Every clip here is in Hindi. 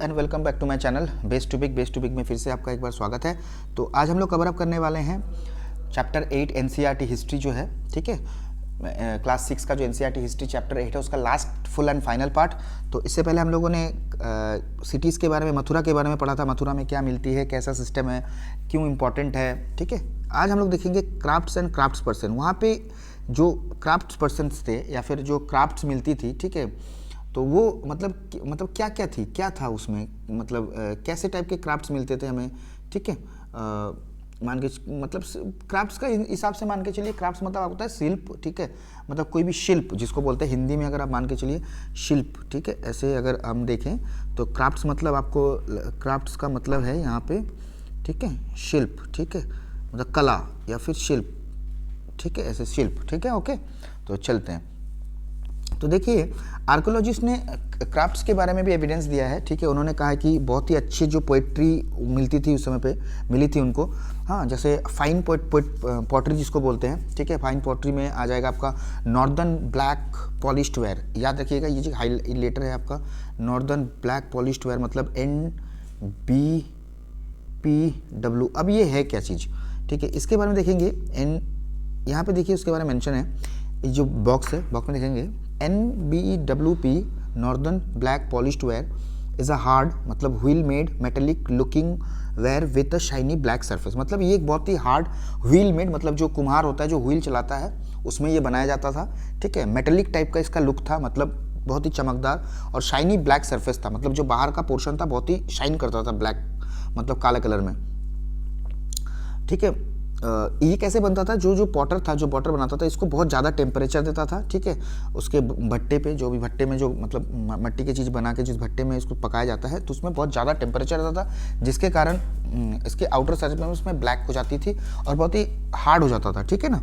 And welcome back to my channel best to big में फिर से आपका एक बार स्वागत है। तो आज हम लोग कवर अप करने वाले हैं चैप्टर 8 एनसीईआरटी हिस्ट्री जो है, ठीक है, क्लास 6 का जो एनसीईआरटी हिस्ट्री चैप्टर 8 है उसका last full and final part. तो इससे पहले हम लोगों ने सिटीज़ के बारे में, मथुरा के बारे में पढ़ा था, मथुरा में क्या मिलती है, कैसा सिस्टम है, क्यों इम्पॉर्टेंट है, ठीक है। आज हम लोग देखेंगे क्राफ्ट्स एंड क्राफ्ट्स पर्सन। वहाँ पे जो क्राफ्ट्स पर्सन्स थे या फिर जो क्राफ्ट्स मिलती थी, ठीक है, तो वो मतलब क्या क्या थी, क्या था उसमें, मतलब कैसे टाइप के क्राफ्ट्स मिलते थे हमें, ठीक है। मान के मतलब क्राफ्ट्स का हिसाब से मान के चलिए, क्राफ्ट्स मतलब होता है शिल्प, ठीक है, मतलब कोई भी शिल्प जिसको बोलते हैं हिंदी में, अगर आप मान के चलिए शिल्प, ठीक है। ऐसे अगर हम देखें तो क्राफ्ट्स मतलब आपको, क्राफ्ट्स का मतलब है यहाँ पे, ठीक है, शिल्प, ठीक है, मतलब कला या फिर शिल्प, ठीक है, ऐसे शिल्प, ठीक है, ओके। तो चलते हैं। तो देखिए, आर्कोलॉजिस्ट ने क्राफ्ट्स के बारे में भी एविडेंस दिया है, ठीक है। उन्होंने कहा है कि बहुत ही अच्छी जो पोइट्री मिलती थी उस समय पे, मिली थी उनको, हाँ, जैसे फाइन पॉटरी जिसको बोलते हैं, ठीक है। फाइन पॉटरी में आ जाएगा आपका नॉर्दर्न ब्लैक पॉलिश्ड वेयर, याद रखिएगा ये जो हाईलाइटर है आपका, नॉर्दर्न ब्लैक पॉलिश्ड वेयर मतलब NBPW। अब ये है क्या चीज़, ठीक है, इसके बारे में देखेंगे। यहाँ पे देखिए उसके बारे में मेंशन है, ये जो बॉक्स है, बॉक्स में देखेंगे NBPW northern black polished ware is a hard, मतलब wheel made metallic looking ware with a shiny black surface. मतलब ये एक बहुत ही हार्ड व्हील मेड, मतलब जो कुम्हार होता है जो व्हील चलाता है उसमें ये बनाया जाता था, ठीक है। मेटेलिक टाइप का इसका लुक था, मतलब बहुत ही चमकदार, और शाइनी ब्लैक सरफेस था, मतलब जो बाहर का पोर्शन था बहुत ही शाइन करता था, ब्लैक मतलब काले कलर में, ठीक है। ये कैसे बनता था, जो पॉटर था, जो पॉटर बनाता था, इसको बहुत ज़्यादा टेम्परेचर देता था, ठीक है। उसके भट्टे पे, जो भी भट्टे में जो मतलब मिट्टी की चीज़ बना के जिस भट्टे में इसको पकाया जाता है, तो उसमें बहुत ज़्यादा टेम्परेचर रहता था, जिसके कारण इसके आउटर सरफेस में उसमें ब्लैक हो जाती थी और बहुत ही हार्ड हो जाता था, ठीक है ना।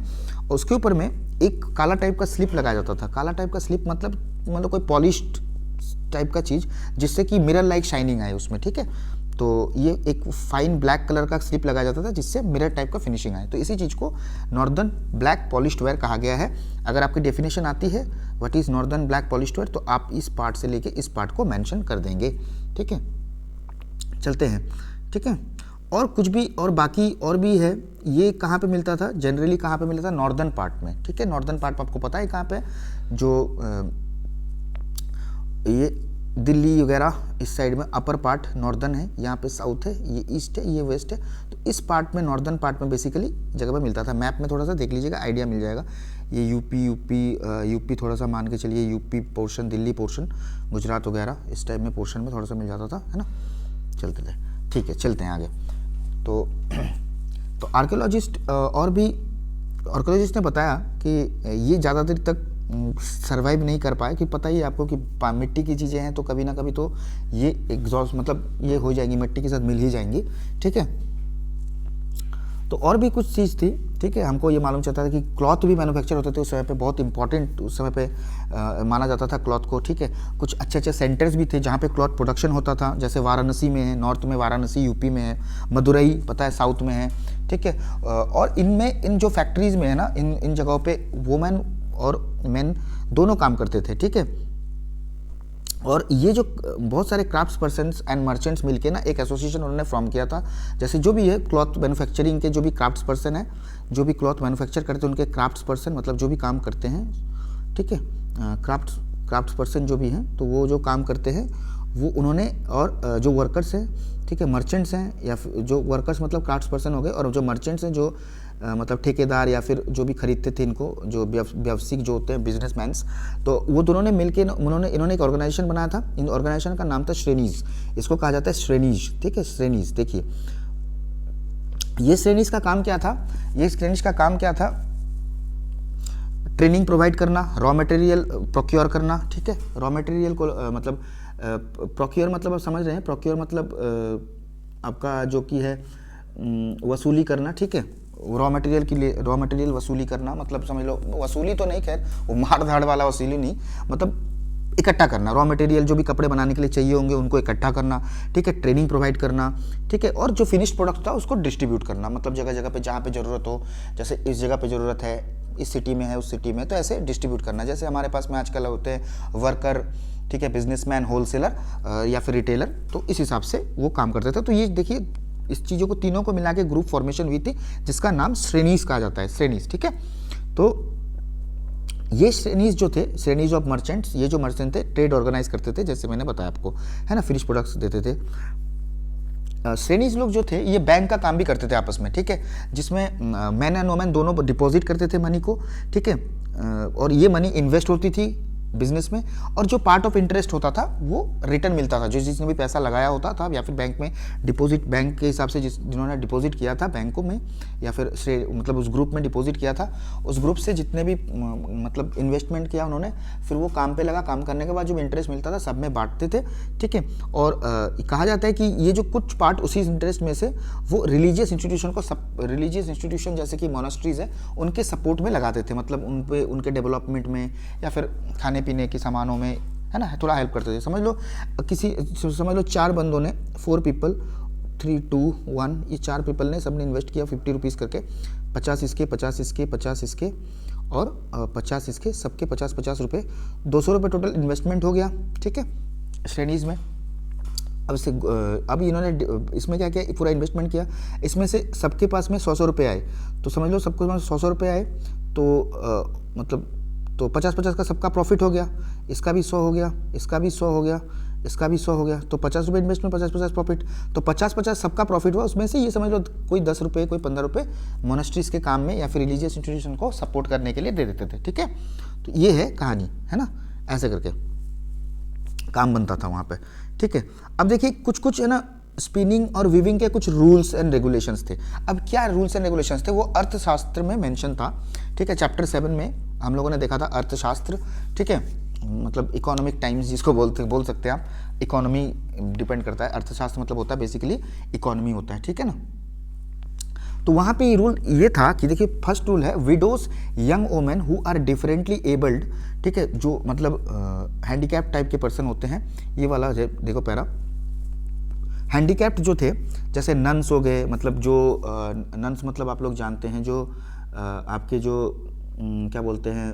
उसके ऊपर में एक काला टाइप का स्लिप लगाया जाता था। काला टाइप का स्लिप मतलब कोई पॉलिश्ड टाइप का चीज़, जिससे कि मिरर लाइक शाइनिंग आए उसमें, ठीक है। तो ये एक फाइन ब्लैक कलर का स्लिप लगाया जाता था जिससे मिरर टाइप का फिनिशिंग आए। तो इसी चीज़ को नॉर्दर्न ब्लैक पॉलिश्ड वेयर कहा गया है। अगर आपकी डेफिनेशन आती है what is northern black polished where, तो आप इस पार्ट से लेके इस पार्ट को मेंशन कर देंगे, ठीक है। चलते हैं, ठीक है। और कुछ भी और बाकी और भी है। ये कहाँ पे मिलता था जनरली, कहाँ पे मिलता था, नॉर्दर्न पार्ट में, ठीक है। नॉर्दर्न पार्ट आपको पता है कहाँ पे, जो ये दिल्ली वगैरह इस साइड में अपर पार्ट नॉर्दर्न है, यहाँ पे साउथ है, ये ईस्ट है, ये वेस्ट है। तो इस पार्ट में, नॉर्दर्न पार्ट में बेसिकली जगह पे मिलता था। मैप में थोड़ा सा देख लीजिएगा, आइडिया मिल जाएगा। ये यूपी थोड़ा सा मान के चलिए, UP portion, Delhi portion, Gujarat वगैरह इस टाइप में पोर्शन में थोड़ा सा मिल जाता था, है ना। चलते थे, ठीक है, चलते हैं आगे। तो आर्कियोलॉजिस्ट ने बताया कि ये ज़्यादा देर तक सर्वाइव नहीं कर पाए, कि पता ही है आपको कि मिट्टी की चीज़ें हैं तो कभी ना कभी तो ये एग्जॉस्ट, मतलब ये हो जाएंगी, मिट्टी के साथ मिल ही जाएंगी, ठीक है। तो और भी कुछ चीज़ थी, ठीक है। हमको ये मालूम चलता था कि क्लॉथ भी मैन्युफैक्चर होते थे उस समय पे, बहुत इंपॉर्टेंट उस समय पे माना जाता था क्लॉथ को, ठीक है। कुछ अच्छे अच्छे सेंटर्स भी थे जहाँ पे क्लॉथ प्रोडक्शन होता था, जैसे वाराणसी में है, नॉर्थ में वाराणसी यूपी में है, मदुरई पता है साउथ में है, ठीक है। और इनमें, इन जो फैक्ट्रीज में है ना, इन जगहों पे वुमेन और मेन दोनों काम करते थे, ठीक है। और ये जो बहुत सारे क्राफ्ट्स पर्सन्स एंड मर्चेंट्स मिलके ना एक एसोसिएशन उन्होंने फॉर्म किया था। जैसे जो भी है क्लॉथ मैन्युफैक्चरिंग के जो भी क्राफ्ट्स पर्सन है, जो भी क्लॉथ मैन्युफैक्चर करते हैं उनके क्राफ्ट्स पर्सन, मतलब जो भी काम करते हैं, ठीक है, क्राफ्ट्स पर्सन जो भी हैं, तो वो जो काम करते हैं वो उन्होंने, और जो वर्कर्स हैं, ठीक है, मर्चेंट्स हैं, या फिर जो वर्कर्स मतलब क्राफ्ट्स पर्सन हो गए, और जो मर्चेंट्स हैं जो मतलब ठेकेदार या फिर जो भी खरीदते थे इनको, जो व्यावसायिक जो होते हैं बिजनेसमैन्स, तो वो दोनों ने मिलके इन्होंने एक ऑर्गेनाइजेशन बनाया था। इन ऑर्गेनाइजेशन का नाम था श्रेणीज, इसको कहा जाता है श्रेणीज, ठीक है, श्रेणीज। देखिए ये श्रेणीज का काम क्या था, ये श्रेणीज का काम क्या था, ट्रेनिंग प्रोवाइड करना, रॉ मटेरियल प्रोक्योर करना, ठीक है। रॉ मटेरियल को मतलब प्रोक्योर मतलब आप समझ रहे हैं, प्रोक्योर मतलब आपका जो कि है वसूली करना, ठीक है। रॉ मटेरियल के लिए, रॉ मटेरियल वसूली करना, मतलब समझ लो वसूली तो नहीं, खैर वो मार धाड़ वाला वसूली नहीं, मतलब इकट्ठा करना, रॉ मटेरियल जो भी कपड़े बनाने के लिए चाहिए होंगे उनको इकट्ठा करना, ठीक है। ट्रेनिंग प्रोवाइड करना, ठीक है। और जो फिनिश्ड प्रोडक्ट था उसको डिस्ट्रीब्यूट करना, मतलब जगह जगह पे जहाँ पे ज़रूरत हो, जैसे इस जगह पे ज़रूरत है, इस सिटी में है, उस सिटी में, तो ऐसे डिस्ट्रीब्यूट करना। जैसे हमारे पास में आजकल होते हैं वर्कर ठीक है, बिजनेसमैन, होलसेलर या फिर रिटेलर, तो इस हिसाब से वो काम करते थे। तो ये देखिए इस चीज़ों को तीनों को मिला के ग्रुप फॉर्मेशन हुई थी जिसका नाम श्रेणीज कहा जाता है, श्रेणीज। ठीक है, तो ये श्रेणीज जो थे, श्रेणीज ऑफ मर्चेंट्स, ये जो मर्चेंट थे ट्रेड ऑर्गेनाइज करते थे, जैसे मैंने बताया आपको, है ना, फिनिश प्रोडक्ट्स देते थे। श्रेणीज लोग जो थे ये बैंक का काम भी करते थे आपस में, ठीक है, जिसमें मैन एंड वोमेन दोनों डिपॉजिट करते थे मनी को, ठीक है, और ये मनी इन्वेस्ट होती थी बिजनेस में, और जो पार्ट ऑफ इंटरेस्ट होता था वो रिटर्न मिलता था, जो जिसने भी पैसा लगाया होता था या फिर बैंक में डिपॉजिट, बैंक के हिसाब से जिन्होंने डिपॉजिट किया था बैंकों में या फिर मतलब उस ग्रुप में डिपॉजिट किया था, उस ग्रुप से जितने भी मतलब इन्वेस्टमेंट किया उन्होंने, फिर वो काम पे लगा, काम करने के बाद जो इंटरेस्ट मिलता था सब में बांटते थे। ठीक है, और कहा जाता है कि ये जो कुछ पार्ट उसी इंटरेस्ट में से वो रिलीजियस इंस्टीट्यूशन को, रिलीजियस इंस्टीट्यूशन जैसे कि मोनास्ट्रीज है उनके सपोर्ट में लगाते थे, मतलब उन पे उनके डेवलपमेंट में या फिर खाने पीने के सामानों में, है ना, थोड़ा हेल्प करते थे। समझ लो समझ लो 4 बंदों ने, 4 पीपल, 3 2 1, ये 4 पीपल ने सबने इन्वेस्ट किया 50 रुपीज़ करके, 50 इसके, 50 इसके, 50 इसके और 50 इसके, सबके 50-50 रुपये, 200 रुपये टोटल इन्वेस्टमेंट हो गया। ठीक है, श्रेणीज में। अब इन्होंने इसमें क्या किया, पूरा इन्वेस्टमेंट किया, इसमें से सबके पास में 100 रुपये आए, तो समझ लो सबके पास 100 रुपये आए, तो मतलब तो 50-50 का सबका प्रॉफिट हो गया, इसका भी 100 हो गया, इसका भी 100 हो गया, इसका भी 100 हो गया, तो 50 रुपये इन्वेस्टमेंट, 50-50 प्रॉफिट, तो 50-50 सबका प्रॉफिट हुआ। उसमें से ये समझ लो कोई 10 रुपये, कोई 15 रुपये मोनेस्ट्रीज के काम में या फिर रिलीजियस इंस्टीट्यूशन को सपोर्ट करने के लिए दे देते थे। ठीक है, तो ये है कहानी, है ना, ऐसे करके काम बनता था वहाँ पे। ठीक है, अब देखिए कुछ कुछ है ना स्पिनिंग और वीविंग के कुछ रूल्स एंड रेगुलेशंस थे। अब क्या रूल्स एंड रेगुलेशंस थे, वो अर्थशास्त्र में मेंशन था। ठीक है, चैप्टर 7 में हम लोगों ने देखा था अर्थशास्त्र। ठीक है, मतलब इकोनॉमिक टाइम्स जिसको बोल सकते हैं आप, इकोनॉमी डिपेंड करता है, अर्थशास्त्र मतलब होता है बेसिकली इकोनॉमी होता है। ठीक है ना, तो वहाँ पे रूल ये था कि देखिए फर्स्ट रूल है widows young women who are differently abled. ठीक है, जो मतलब हैंडीकैप टाइप के पर्सन होते हैं, ये वाला देखो पैरा, हैंडीकैप्ड जो थे, जैसे नन्स हो गए, मतलब जो नन्स मतलब आप लोग जानते हैं, जो आपके जो क्या बोलते हैं,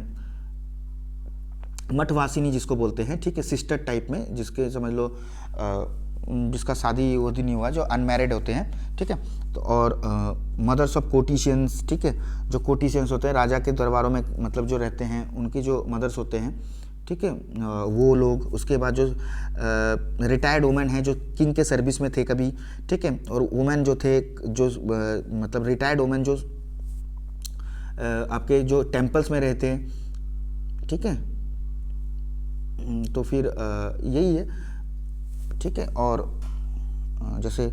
मठवासिनी जिसको बोलते हैं। ठीक है, सिस्टर टाइप में, जिसके समझ लो जिसका शादी वो नहीं हुआ, जो अनमैरिड होते हैं। ठीक है, तो और मदर्स ऑफ कोटिशियंस। ठीक है, जो कोटिशियंस होते हैं राजा के दरबारों में मतलब जो रहते हैं, उनकी जो मदर्स होते हैं। ठीक है, वो लोग, उसके बाद जो रिटायर्ड वुमेन हैं जो किंग के सर्विस में थे कभी। ठीक है, और वुमेन जो थे, जो मतलब रिटायर्ड वुमेन जो आपके जो टेम्पल्स में रहते हैं। ठीक है, तो फिर यही है। ठीक है, और जैसे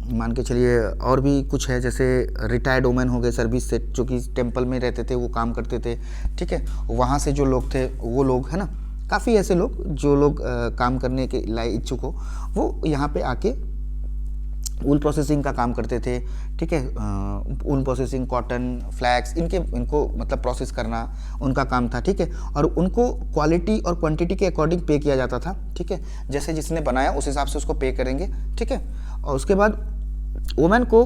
मान के चलिए और भी कुछ है, जैसे रिटायर्ड वुमेन हो गए सर्विस से, जो कि टेम्पल में रहते थे, वो काम करते थे। ठीक है, वहाँ से जो लोग थे वो लोग, है ना, काफ़ी ऐसे लोग जो लोग काम करने के लायक इच्छुक हो, वो यहाँ पे आके वूल प्रोसेसिंग का काम करते थे। ठीक है, वूल प्रोसेसिंग, कॉटन, फ्लैक्स, इनको मतलब प्रोसेस करना उनका काम था। ठीक है, और उनको क्वालिटी और क्वांटिटी के अकॉर्डिंग पे किया जाता था। ठीक है, जैसे जिसने बनाया उस हिसाब से उसको पे करेंगे। ठीक है, और उसके बाद वुमेन को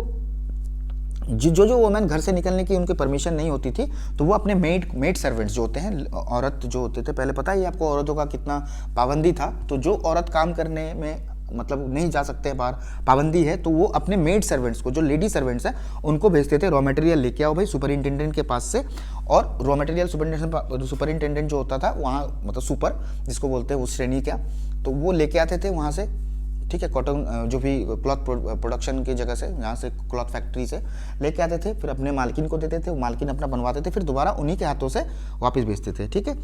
जो वुमेन घर से निकलने की उनकी परमिशन नहीं होती थी, तो वो अपने मेड सर्वेंट्स जो होते हैं, औरत जो होते थे, पहले पता ही आपको औरतों का कितना पाबंदी था, तो जो औरत काम करने में मतलब नहीं जा सकते हैं बाहर, पाबंदी है, तो वो अपने मेड सर्वेंट्स को, जो लेडी सर्वेंट्स हैं, उनको भेजते थे, रॉ मटेरियल लेके आओ भाई सुपरिंटेंडेंट के पास से। और रॉ मटेरियल सुपरिंटेंडेंट जो होता था वहाँ, मतलब सुपर जिसको बोलते हैं, उस श्रेणी का, तो वो लेके आते थे वहाँ से। ठीक है, कॉटन जो भी क्लॉथ प्रोडक्शन की जगह से, यहाँ से क्लॉथ फैक्ट्री से लेके आते थे, फिर अपने मालकिन को देते थे, वो मालकिन अपना बनवाते थे, फिर दोबारा उन्हीं के हाथों से वापस भेजते थे। ठीक है,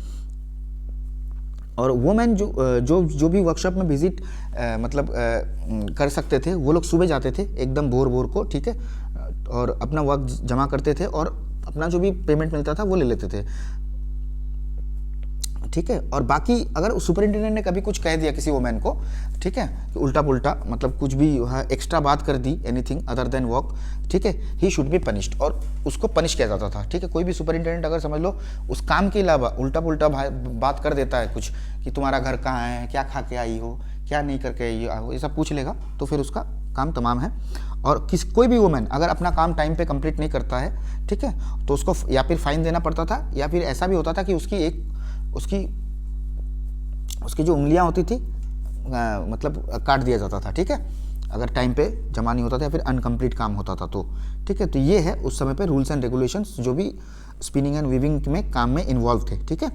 और वुमेन जो भी वर्कशॉप में विजिट मतलब कर सकते थे, वो लोग सुबह जाते थे एकदम भोर को। ठीक है, और अपना वर्क जमा करते थे और अपना जो भी पेमेंट मिलता था वो ले लेते थे। ठीक है, और बाकी अगर सुपरिंटेंडेंट ने कभी कुछ कह दिया किसी वुमेन को, ठीक है, उल्टा पुल्टा मतलब कुछ भी एक्स्ट्रा बात कर दी, एनीथिंग अदर देन वर्क, ठीक है, ही शुड बी पनिश्ड, और उसको पनिश किया जाता था। ठीक है, कोई भी सुपरिंटेंडेंट अगर समझ लो उस काम के अलावा उल्टा पुल्टा बात कर देता है कुछ, कि तुम्हारा घर कहाँ है, क्या खा के आई हो, क्या नहीं करके आई हो, ये सब पूछ लेगा, तो फिर उसका काम तमाम है। और कोई भी वुमेन अगर अपना काम टाइम पे कंप्लीट नहीं करता है, ठीक है, तो उसको या फिर फाइन देना पड़ता था, या फिर ऐसा भी होता था कि उसकी उसकी जो उंगलियां होती थी मतलब काट दिया जाता था, ठीक है, अगर टाइम पे जमा नहीं होता था या फिर अनकम्प्लीट काम होता था तो, ठीक है। तो ये है उस समय पे रूल्स एंड रेगुलेशंस जो भी स्पिनिंग एंड वीविंग में काम में इन्वॉल्व थे, ठीक है।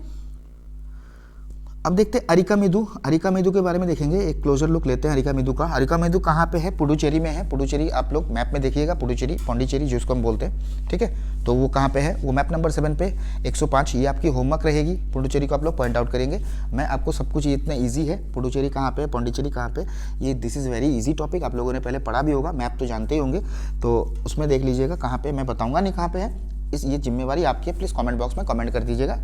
अब देखते हैं अरिकामेदु। अरिकामेदु के बारे में देखेंगे, एक क्लोजर लुक लेते हैं अरिकामेदु का। अरिकामेदु कहाँ पे है? पुडुचेरी में है। पुडुचेरी आप लोग मैप में देखिएगा, पुडुचेरी, पौंडीचेरी जिसको हम बोलते हैं, ठीक है। तो वो कहाँ पे है? वो मैप नंबर 7 पे 105। ये आपकी होमवर्क रहेगी, पुडुचेरी को आप लोग पॉइंट आउट करेंगे। मैं आपको सब कुछ, ये इतना ईजी है, पुडुचेरी कहाँ पे है, पौंडीचेरी कहाँ पे, ये this is very easy topic, आप लोगों ने पहले पढ़ा भी होगा, मैप तो जानते ही होंगे, तो उसमें देख लीजिएगा कहाँ पे, मैं बताऊँगा नहीं कहाँ पे है, ये जिम्मेवारी आपकी है। प्लीज़ कमेंट बॉक्स में कमेंट कर दीजिएगा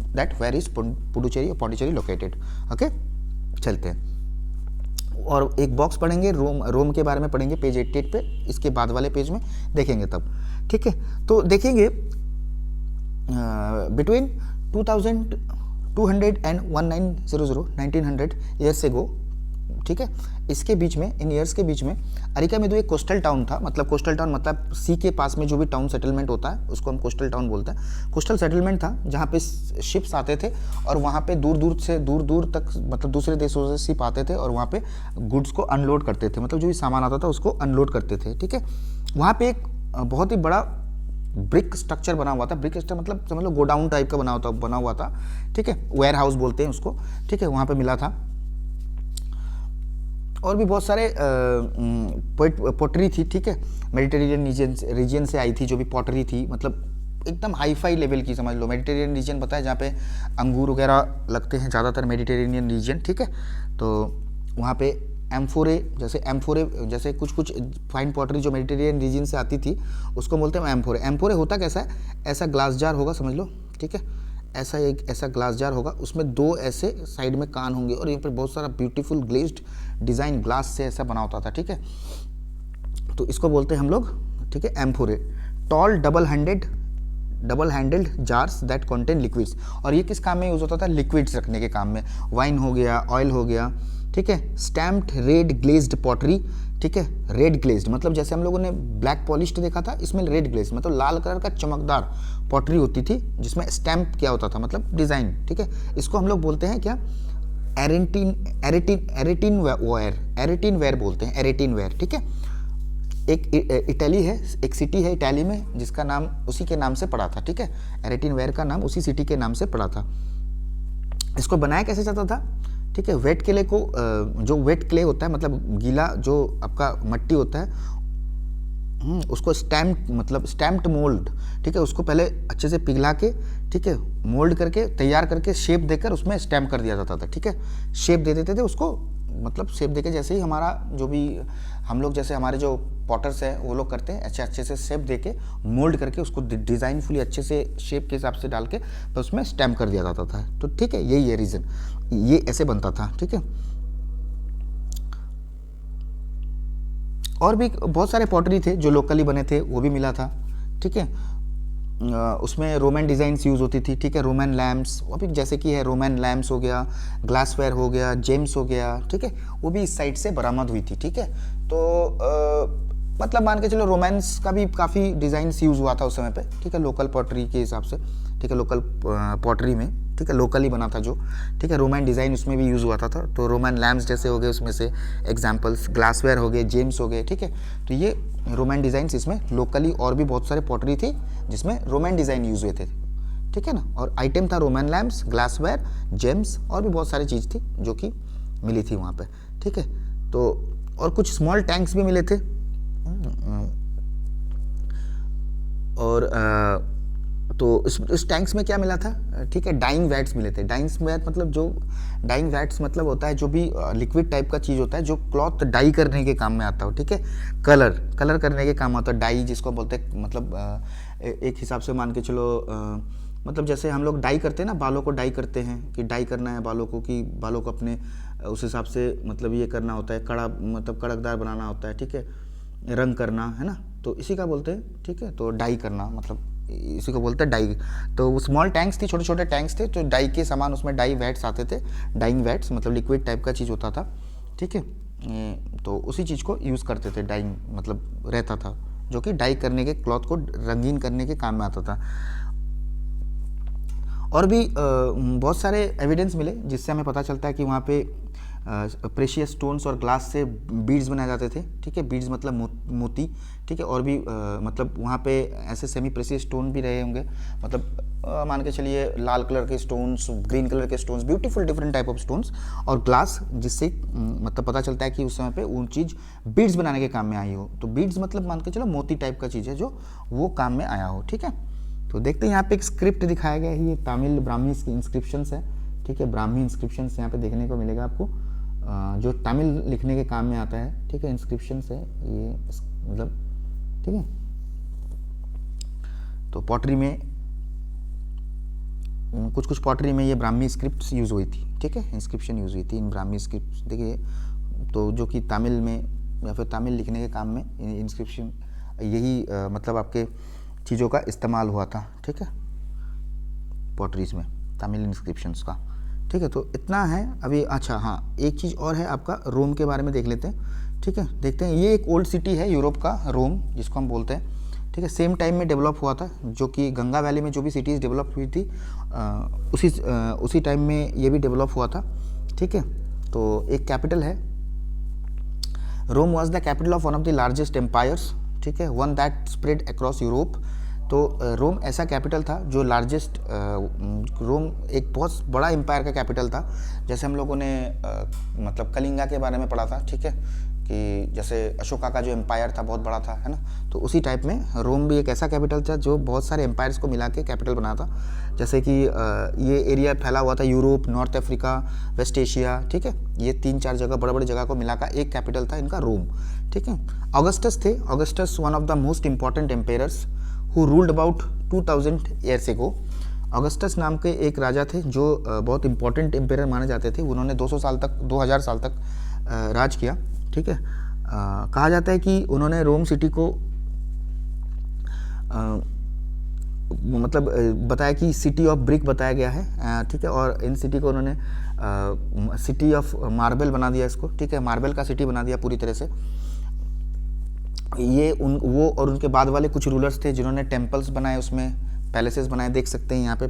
दैट वेयर इज पुडुचेरी और पौंडीचेरी लोकेटेड। ओके, चलते हैं और एक बॉक्स पढ़ेंगे, रोम के बारे में पढ़ेंगे पेज 88 पे, इसके बाद वाले पेज में देखेंगे तब, ठीक है। तो देखेंगे बिटवीन 2200 एंड 1900 1900 ईयर्स से गो, ठीक है, इसके बीच में, इन ईयर्स के बीच में अरिकामेदु एक कोस्टल टाउन था। मतलब कोस्टल टाउन मतलब सी के पास में जो भी टाउन सेटलमेंट होता है उसको हम कोस्टल टाउन बोलते हैं। कोस्टल सेटलमेंट था जहाँ पे शिप्स आते थे और वहाँ पे दूर दूर तक, मतलब दूसरे देशों से शिप आते थे और वहाँ पे गुड्स को अनलोड करते थे, मतलब जो भी सामान आता था उसको अनलोड करते थे, ठीक है। वहाँ पे एक बहुत ही बड़ा ब्रिक स्ट्रक्चर बना हुआ था। ब्रिक स्ट्रक्चर मतलब समझ लो गोडाउन टाइप का बना हुआ था, ठीक है, वेयर हाउस बोलते हैं उसको, ठीक है, वहाँ पे मिला था। और भी बहुत सारे पॉटरी थी, ठीक है, मेडिटेरेनियन रीजन से आई थी जो भी पॉटरी थी, मतलब एकदम हाई फाई लेवल की, समझ लो। मेडिटेरेनियन रीजन पता है जहाँ पे अंगूर वगैरह लगते हैं ज़्यादातर, मेडिटेरेनियन रीजन, ठीक है। तो वहाँ पे एम्फोरे जैसे कुछ फाइन पॉटरी जो मेडिटेरेनियन रीजन से आती थी उसको बोलते हैं एम्फोरे। एम्फोरे होता कैसा है? ऐसा ग्लास जार होगा, समझ लो, ठीक है, ऐसा ग्लास जार होगा, उसमें दो ऐसे साइड में कान होंगे और यहाँ पर बहुत सारा ब्यूटीफुल ग्लेज्ड डिज़ाइन ग्लास से ऐसा बना होता था, ठीक है। तो इसको बोलते हैं हम लोग, ठीक है, amphorae. Tall double handled jars that contain liquids, और ये किस काम में यूज़ होता था? लिक्विड्स रखने के काम में, वाइन हो गया, ऑयल हो गया, ठीक है। स्टैम्प्ड रेड ग्लेज्ड पॉटरी, ठीक है, रेड ग्लेज्ड मतलब जैसे हम लोगों ने ब्लैक पॉलिश्ड देखा था, इसमें रेड ग्लेज्ड मतलब लाल कलर का चमकदार पॉटरी होती थी जिसमें स्टैम्प क्या होता था, मतलब डिज़ाइन, ठीक है। इसको हम लोग बोलते हैं क्या? एरेटिन वेयर बोलते हैं, एरेटिन वेयर, ठीक है। एक इटली है, एक सिटी है इटली में जिसका नाम उसी के नाम से पड़ा था, ठीक है, एरेटिन वेयर का नाम उसी सिटी के नाम से पड़ा था। इसको बनाया कैसे जाता था? ठीक है, वेट क्ले को, जो वेट क्ले होता है मतलब गीला जो आपका मट्टी होता है, उसको स्टैम्प्ड मोल्ड, ठीक है, उसको पहले अच्छे से पिघला के, ठीक है, मोल्ड करके तैयार करके शेप देकर उसमें स्टैम्प कर दिया जाता था, ठीक है। शेप दे देते थे उसको, मतलब शेप देके जैसे ही हमारा जो भी हम लोग जैसे हमारे जो पॉटर्स है वो लोग करते हैं, अच्छे से शेप देके मोल्ड करके उसको डिज़ाइनफुली अच्छे से शेप के हिसाब से डाल के तो उसमें स्टैम्प कर दिया जाता था। तो ठीक है, यही है रीज़न, ये ऐसे बनता था, ठीक है। और भी बहुत सारे पॉटरी थे जो लोकली बने थे, वो भी मिला था, ठीक है। उसमें रोमन डिज़ाइंस यूज़ होती थी, ठीक है, रोमन लैम्प्स, वो भी जैसे कि है रोमन लैम्प्स हो गया, ग्लासवेयर हो गया, जेम्स हो गया, ठीक है, वो भी इस साइड से बरामद हुई थी, ठीक है। तो मतलब मान के चलो रोमांस का भी काफ़ी डिज़ाइंस यूज़ हुआ था उस समय पे, ठीक है, लोकल पॉटरी के हिसाब से, ठीक है, लोकल पॉटरी में, ठीक है, लोकली बना था जो, ठीक है, रोमन डिज़ाइन उसमें भी यूज़ हुआ था। तो रोमन लैम्प्स जैसे हो गए उसमें से एग्जाम्पल्स, ग्लासवेयर हो गए, जेम्स हो गए, ठीक है। तो ये रोमन डिज़ाइंस इसमें लोकली, और भी बहुत सारे पॉटरी थी जिसमें रोमन डिज़ाइन यूज़ हुए थे, ठीक है ना। और आइटम था रोमन लैम्प्स, ग्लासवेयर, जेम्स, और भी बहुत सारी चीज़ थी जो कि मिली थी वहाँ पे, ठीक है। तो और कुछ स्मॉल टैंक्स भी मिले थे, और तो इस टैंक्स में क्या मिला था, ठीक है, डाइंग वैट्स मिले थे। डाइंग वैट मतलब जो डाइंग वैट्स मतलब होता है जो भी लिक्विड टाइप का चीज़ होता है जो क्लॉथ डाई करने के काम में आता हो, ठीक है, कलर करने के काम आता है, डाई जिसको बोलते हैं। मतलब एक हिसाब से मान के चलो, मतलब जैसे हम लोग डाई करते हैं ना, बालों को डाई करते हैं कि डाई करना है बालों को, कि बालों को अपने उस हिसाब से मतलब ये करना होता है, मतलब कड़कदार बनाना होता है, ठीक है, रंग करना है ना, तो इसी का बोलते हैं, ठीक है। तो डाई करना मतलब इसी को बोलते हैं डाई। तो वो स्मॉल टैंक्स थी, छोटे छोटे टैंक्स थे, तो डाई के सामान उसमें डाई वैट्स आते थे, डाइंग वैट्स मतलब लिक्विड टाइप का चीज़ होता था, ठीक है। तो उसी चीज़ को यूज़ करते थे, डाइंग मतलब रहता था जो कि डाई करने के, क्लॉथ को रंगीन करने के काम में आता था। और भी बहुत सारे एविडेंस मिले जिससे हमें पता चलता है कि वहाँ पे प्रेशियस स्टोन्स और ग्लास से बीड्स बनाए जाते थे, ठीक है, बीड्स मतलब मोती, ठीक है, और भी मतलब वहाँ पे ऐसे सेमी प्रेशियस स्टोन भी रहे होंगे, मतलब मान के चलिए लाल कलर के स्टोन्स, ग्रीन कलर के stones, beautiful different type of stones और ग्लास, जिससे मतलब पता चलता है कि उस समय पे वो चीज़ बीड्स बनाने के काम में आई हो। तो बीड्स मतलब मान के चलो मोती टाइप का चीज़ है जो वो काम में आया हो, ठीक है। तो देखते हैं यहाँ पे एक स्क्रिप्ट दिखाया गया है, ये तमिल ब्राह्मी इंस्क्रिप्शंस है, ठीक है, ब्राह्मी इंस्क्रिप्शंस यहाँ पे देखने को मिलेगा आपको, जो तमिल लिखने के काम में आता है, ठीक है, इंस्क्रिप्शंस है ये, मतलब ठीक है। तो पॉटरी में कुछ पॉटरी में ये ब्राह्मी स्क्रिप्ट यूज़ हुई थी, ठीक है, इंस्क्रिप्शन यूज़ हुई थी इन ब्राह्मी स्क्रिप्ट, देखिए, तो जो कि तमिल में या फिर तमिल लिखने के काम में इंस्क्रिप्शन यही मतलब आपके चीज़ों का इस्तेमाल हुआ था, ठीक है, पॉटरीज में तमिल इंस्क्रिप्शंस का, ठीक है। तो इतना है अभी। अच्छा हाँ, एक चीज़ और है आपका, रोम के बारे में देख लेते हैं, ठीक है, देखते हैं। ये एक ओल्ड सिटी है यूरोप का, रोम जिसको हम बोलते हैं, ठीक है, सेम टाइम में डेवलप हुआ था, जो कि गंगा वैली में जो भी सिटीज़ डेवलप हुई थी उसी टाइम में ये भी डेवलप हुआ था, ठीक है। तो एक कैपिटल है, Rome was the capital of one of the largest empires, ठीक है, one that spread across Europe. तो रोम ऐसा कैपिटल था जो लार्जेस्ट, रोम एक बहुत बड़ा एम्पायर का कैपिटल था। जैसे हम लोगों ने मतलब कलिंगा के बारे में पढ़ा था, ठीक है, कि जैसे अशोका का जो एम्पायर था बहुत बड़ा था, है ना, तो उसी टाइप में रोम भी एक ऐसा कैपिटल था जो बहुत सारे एम्पायर्स को मिला के कैपिटल बना था। जैसे कि ये एरिया फैला हुआ था, Europe, North Africa, West Asia, ठीक है, ये 3-4 जगह, बड़े बड़े जगह को मिलाकर एक कैपिटल था इनका, रोम, ठीक है। ऑगस्टस थे, Augustus one of the most important empires who ruled about 2000 years ago। Augustus नाम के एक राजा थे जो बहुत इंपॉर्टेंट एम्पायर माने जाते थे। उन्होंने 2000 साल तक राज किया, ठीक है। कहा जाता है कि उन्होंने रोम सिटी को मतलब बताया कि सिटी ऑफ ब्रिक बताया गया है, ठीक है, और इन सिटी को उन्होंने सिटी ऑफ मार्बल बना दिया इसको, ठीक है, मार्बल का सिटी बना दिया पूरी तरह से। ये वो और उनके बाद वाले कुछ रूलर्स थे जिन्होंने टेम्पल्स बनाए, उसमें पैलेसेस बनाए, देख सकते हैं यहाँ पे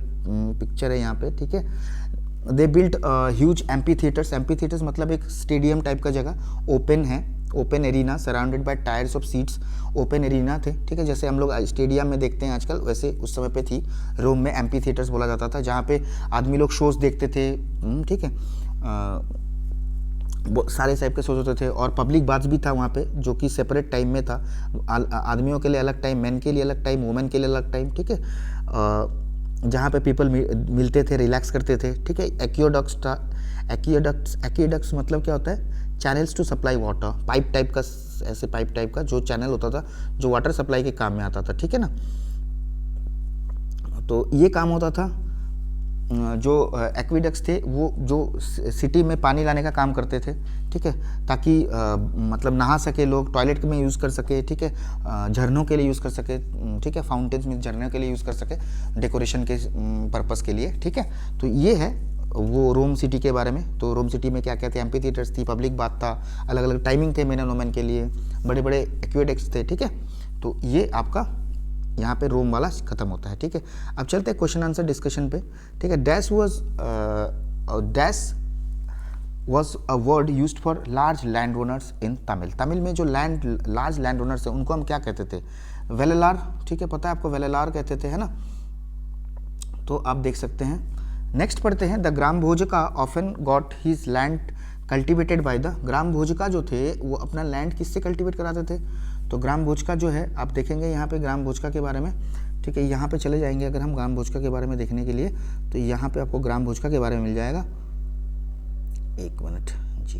पिक्चर है यहाँ पे, ठीक है। They built huge amphi theatres मतलब एक स्टेडियम टाइप का जगह, ओपन है, open arena surrounded by tyres of seats, open arena थे, ठीक है, जैसे हम लोग स्टेडियम में देखते हैं आजकल, वैसे उस समय पे थी। रोम में एम्पी थिएटर्स बोला जाता था, जहाँ पे आदमी लोग शोज देखते थे, ठीक है, सारे टाइप के शोज होते थे। और पब्लिक बाथ्स भी था वहाँ पे, जो कि सेपरेट टाइम में था, आदमियों के लिए अलग टाइम, मैन के लिए अलग टाइम, वुमेन के लिए अलग टाइम, ठीक है, जहाँ पे पीपल मिलते थे, रिलैक्स करते थे, ठीक है। एक्विडक्ट्स था, एक्विडक्ट्स मतलब क्या होता है, channels to supply water, pipe type का, ऐसे पाइप टाइप का जो चैनल होता था जो वाटर सप्लाई के काम में आता था, ठीक है ना। तो ये काम होता था, जो एक्विडक्ट्स थे वो जो सिटी में पानी लाने का काम करते थे, ठीक है, ताकि मतलब नहा सके लोग, टॉयलेट में यूज़ कर सके, ठीक है, झरनों के लिए यूज़ कर सके, ठीक है, फाउंटेन्स में झरनों के लिए यूज़ कर सके, डेकोरेशन के पर्पस के लिए, ठीक है। तो ये है वो रोम सिटी के बारे में। तो रोम सिटी में क्या क्या थे, एम्पी थिएटर्स थी, पब्लिक बाथ था, अलग अलग टाइमिंग थे मेन एंड वुमेन के लिए, बड़े बड़े एक्विडक्ट्स थे, ठीक है। तो ये आपका यहाँ पे रोम वाला खत्म होता है, ठीक है। अब चलते हैं क्वेश्चन आंसर डिस्कशन पे, ठीक है। Dash was a word used for large land owners in Tamil. Tamil में जो लार्ज लैंड ओनर्स है उनको हम क्या कहते थे, वेलेलार, ठीक है, पता है आपको, वेलेलार कहते थे, है ना। तो आप देख सकते हैं। नेक्स्ट पढ़ते हैं, the gram bhojaka often got his land cultivated by the. Gram bhojaka जो थे वो अपना लैंड किससे कल्टिवेट कराते थे, तो ग्राम भोजका जो है, आप देखेंगे यहाँ पे ग्राम भोजका के बारे में, ठीक है, यहाँ पे चले जाएंगे अगर हम ग्राम भोजका के बारे में देखने के लिए, तो यहाँ पे आपको ग्राम भोजका के बारे में मिल जाएगा। एक मिनट जी,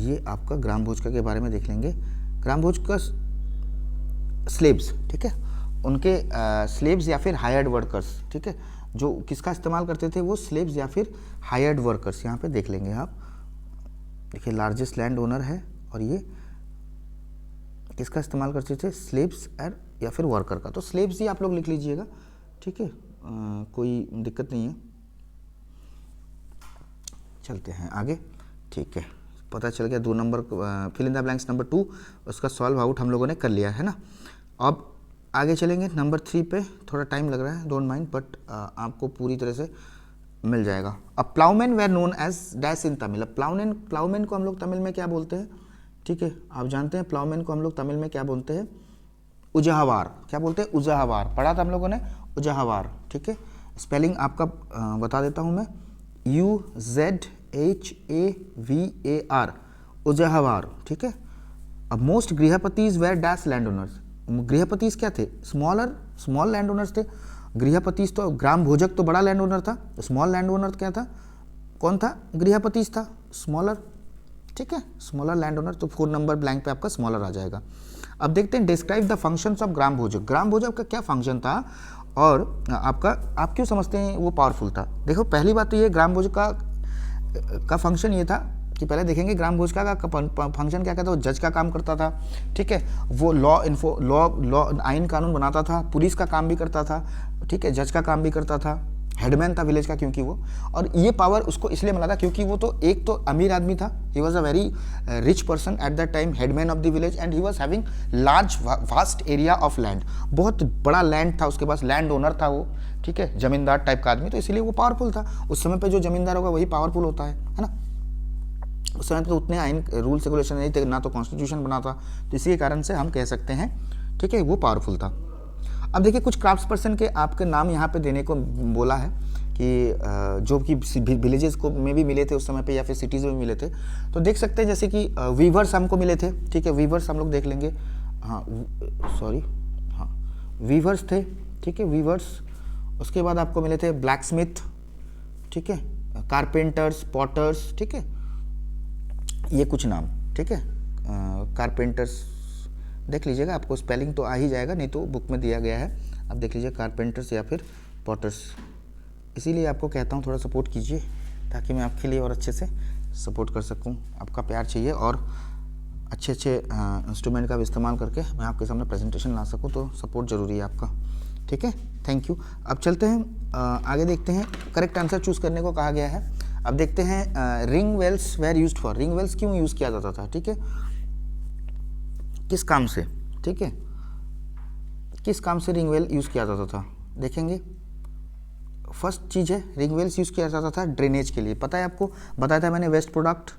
ये आपका ग्राम भोजका के बारे में देख लेंगे। ग्राम भोजका स्लेव्स, ठीक है, उनके स्लेव्स या फिर हायर्ड वर्कर्स, ठीक है, जो किसका इस्तेमाल करते थे, वो स्लेव्स या फिर हायर्ड वर्कर्स, यहाँ पे देख लेंगे आप। देखिए लार्जेस्ट लैंड ओनर है, और ये किसका इस्तेमाल करते थे, स्लेव्स या फिर वर्कर का। तो स्लेव्स ही आप लोग लिख लीजिएगा, ठीक है, कोई दिक्कत नहीं है। चलते हैं आगे, ठीक है, पता चल गया 2 number, fill in the blanks number 2 उसका सॉल्व आउट हम लोगों ने कर लिया है ना। अब आगे चलेंगे नंबर 3 पे, थोड़ा टाइम लग रहा है, डोंट माइंड, बट आपको पूरी तरह से मिल जाएगा। अब ploughmen were known as dash in Tamil. अब प्लाउमेन को हम लोग तमिल में क्या बोलते हैं, ठीक है, आप जानते हैं प्लाउमेन को हम लोग तमिल में क्या बोलते हैं, उजाहवार। क्या बोलते हैं, उजाहवार, पढ़ा था हम लोगों ने, उजाहवार, ठीक है। स्पेलिंग आपका बता देता हूँ मैं, UZHAVAR, उजाहवार, ठीक है। अब most grihapatis were dash land owners. Grihapatis क्या थे, स्मॉल लैंड ओनर्स थे। गृहपतिज तो ग्राम भोजक तो बड़ा लैंड ओनर था, स्मॉल लैंड ओनर क्या था, कौन था, गृहपतिज था, स्मॉलर, ठीक है, स्मॉलर लैंड ओनर। तो 4 नंबर ब्लैंक पे आपका स्मॉलर आ जाएगा। अब देखते हैं describe the functions of gram भोजक। ग्राम भोजक का क्या फंक्शन था और आप क्यों समझते हैं वो पावरफुल था। देखो पहली बात तो ये ग्राम भोजक का फंक्शन ये था कि पहले देखेंगे ग्राम भोज का फंक्शन क्या था, वो जज का काम करता था, ठीक है, वो लॉ आइन कानून बनाता था, पुलिस का काम भी करता था, ठीक है, जज का काम भी करता था, हेडमैन था विलेज का क्योंकि वो, और ये पावर उसको इसलिए मिला था क्योंकि वो तो एक तो अमीर आदमी था, he was a very rich person at that time, headman of the village, and he was having large vast area of land, बहुत बड़ा लैंड था उसके पास, लैंड ओनर था वो, ठीक है, जमींदार टाइप का आदमी, तो इसलिए वो पावरफुल था। उस समय पे जो जमींदार होगा वही पावरफुल होता है ना। उस समय तो उतने आइन रूल्स रेगुलेशन नहीं थे, ना तो कॉन्स्टिट्यूशन बना था, तो इसी के कारण से हम कह सकते हैं, ठीक है, वो पावरफुल था। अब देखिए कुछ क्राफ्ट्स पर्सन के आपके नाम यहाँ पे देने को बोला है कि जो कि विलेजेस को में भी मिले थे उस समय पे या फिर सिटीज़ में मिले थे, तो देख सकते हैं जैसे कि वीवर्स हमको मिले थे, ठीक है, वीवर्स हम लोग देख लेंगे, हाँ वीवर्स थे, ठीक है, वीवर्स। उसके बाद आपको मिले थे ब्लैक स्मिथ, ठीक है, कारपेंटर्स, पॉटर्स, ठीक है, ये कुछ नाम, ठीक है, कारपेंटर्स देख लीजिएगा, आपको स्पेलिंग तो आ ही जाएगा, नहीं तो बुक में दिया गया है, आप देख लीजिए कारपेंटर्स या फिर पॉटर्स। इसीलिए आपको कहता हूँ थोड़ा सपोर्ट कीजिए ताकि मैं आपके लिए और अच्छे से सपोर्ट कर सकूँ। आपका प्यार चाहिए और अच्छे अच्छे इंस्ट्रूमेंट का भी इस्तेमाल करके मैं आपके सामने प्रेजेंटेशन ला सकूँ, तो सपोर्ट ज़रूरी है आपका, ठीक है, थैंक यू। अब चलते हैं आगे, देखते हैं करेक्ट आंसर चूज़ करने को कहा गया है। अब देखते हैं ring wells were used for. Ring wells क्यों यूज़ किया जाता था, ठीक है, किस काम से, ठीक है, किस काम से रिंग वेल यूज़ किया जाता था, देखेंगे। फर्स्ट चीज़ है रिंग वेल्स यूज़ किया जाता था ड्रेनेज के लिए, पता है आपको, बताया था मैंने, वेस्ट प्रोडक्ट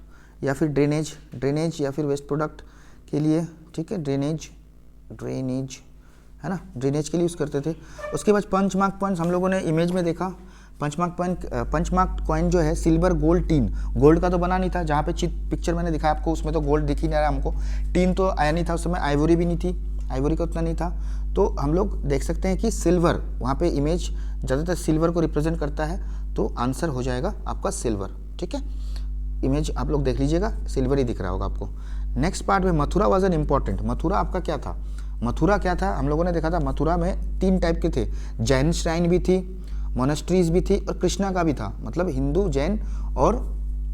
या फिर ड्रेनेज या फिर वेस्ट प्रोडक्ट के लिए, ठीक है, ड्रेनेज है ना, ड्रेनेज के लिए यूज़ करते थे। उसके बाद पंच मार्क पॉइंट्स हम लोगों ने इमेज में देखा, पंच मार्क कॉइन जो है सिल्वर गोल्ड टीन, गोल्ड का तो बना नहीं था, जहाँ पे पिक्चर मैंने दिखाया आपको उसमें तो गोल्ड दिख ही नहीं रहा हमको, टीन तो आया नहीं था उस समय, आइवरी भी नहीं थी, आइवरी का उतना नहीं था, तो हम लोग देख सकते हैं कि सिल्वर, वहाँ पे इमेज ज़्यादातर सिल्वर को रिप्रेजेंट करता है, तो आंसर हो जाएगा आपका सिल्वर, ठीक है, इमेज आप लोग देख लीजिएगा, सिल्वर ही दिख रहा होगा आपको। नेक्स्ट पार्ट में Mathura was an important. Mathura आपका क्या था, मथुरा क्या था, हम लोगों ने देखा था मथुरा में 3 टाइप के थे, जैन श्राइन भी थी, मोनेस्ट्रीज भी थी और कृष्णा का भी था, मतलब हिंदू, जैन और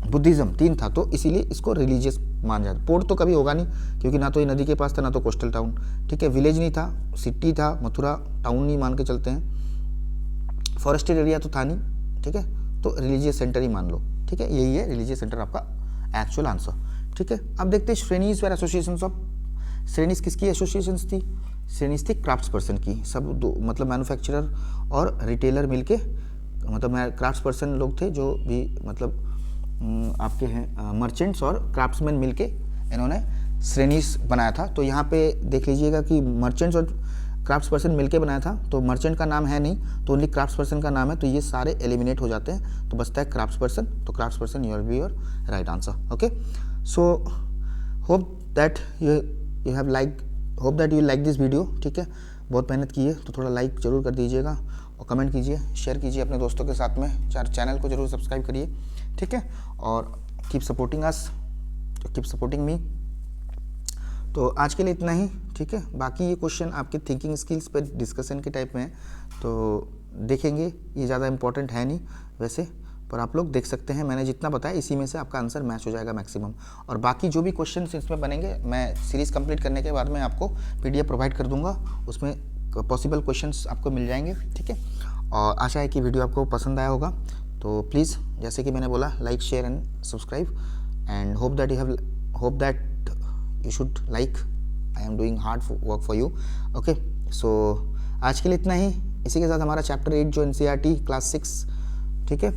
बुद्धिज़्म 3 था, तो इसीलिए इसको रिलीजियस मान जाता। पोर्ट तो कभी होगा नहीं क्योंकि ना तो ये नदी के पास था ना तो कोस्टल टाउन, ठीक है, विलेज नहीं था, सिटी था, मथुरा टाउन नहीं मान के चलते हैं, फॉरेस्टेड एरिया तो था नहीं, ठीक है, तो रिलीजियस सेंटर ही मान लो, ठीक है, यही है रिलीजियस सेंटर आपका एक्चुअल आंसर, ठीक है। अब देखते हैं श्रेणीज वेर एसोसिएशंस ऑफ। श्रेणीज किसकी एसोसिएशंस थी, श्रेणीज थी क्राफ्ट्स पर्सन की, सब दो मतलब मैन्युफैक्चरर और रिटेलर मिलके, मतलब क्राफ्ट्स पर्सन लोग थे जो भी मतलब आपके हैं मर्चेंट्स और क्राफ्ट्समैन मिलके इन्होंने श्रेणीज बनाया था। तो यहाँ पे देख लीजिएगा कि मर्चेंट्स और क्राफ्ट्स पर्सन मिलके बनाया था, तो मर्चेंट का नाम है नहीं, तो ओनली क्राफ्ट्स पर्सन का नाम है, तो ये सारे एलिमिनेट हो जाते हैं, तो बचता है क्राफ्ट्स पर्सन, तो crafts person you will be your right answer, okay. So hope that you have like, hope that you like this video, ठीक है, बहुत मेहनत की है तो थोड़ा लाइक जरूर कर दीजिएगा और कमेंट कीजिए, शेयर कीजिए अपने दोस्तों के साथ में, चैनल को जरूर सब्सक्राइब करिए, ठीक है, और keep supporting us, keep supporting me. तो आज के लिए इतना ही, ठीक है, बाकी ये क्वेश्चन आपके थिंकिंग स्किल्स पर डिस्कशन के टाइप में है, तो देखेंगे, ये ज़्यादा इंपॉर्टेंट है नहीं वैसे, पर आप लोग देख सकते हैं, मैंने जितना बताया इसी में से आपका आंसर मैच हो जाएगा मैक्सिमम, और बाकी जो भी क्वेश्चन इसमें बनेंगे मैं सीरीज़ कंप्लीट करने के बाद में आपको PDF प्रोवाइड कर दूंगा, उसमें पॉसिबल क्वेश्चन्स आपको मिल जाएंगे, ठीक है, और आशा है कि वीडियो आपको पसंद आया होगा, तो प्लीज़ जैसे कि मैंने बोला like share and subscribe, and hope that you should like, I am doing hard work for you, okay, सो आज के लिए इतना ही। इसी के साथ हमारा चैप्टर 8 जो NCERT क्लास 6, ठीक है,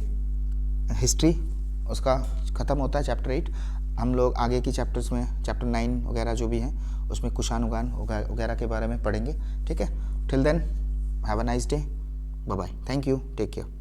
हिस्ट्री, उसका ख़त्म होता है चैप्टर 8। हम लोग आगे की चैप्टर्स में चैप्टर 9 वगैरह जो भी हैं उसमें कुषाण उगान वगैरह के बारे में पढ़ेंगे, ठीक है। Till then have a nice day, bye bye, thank you, take care.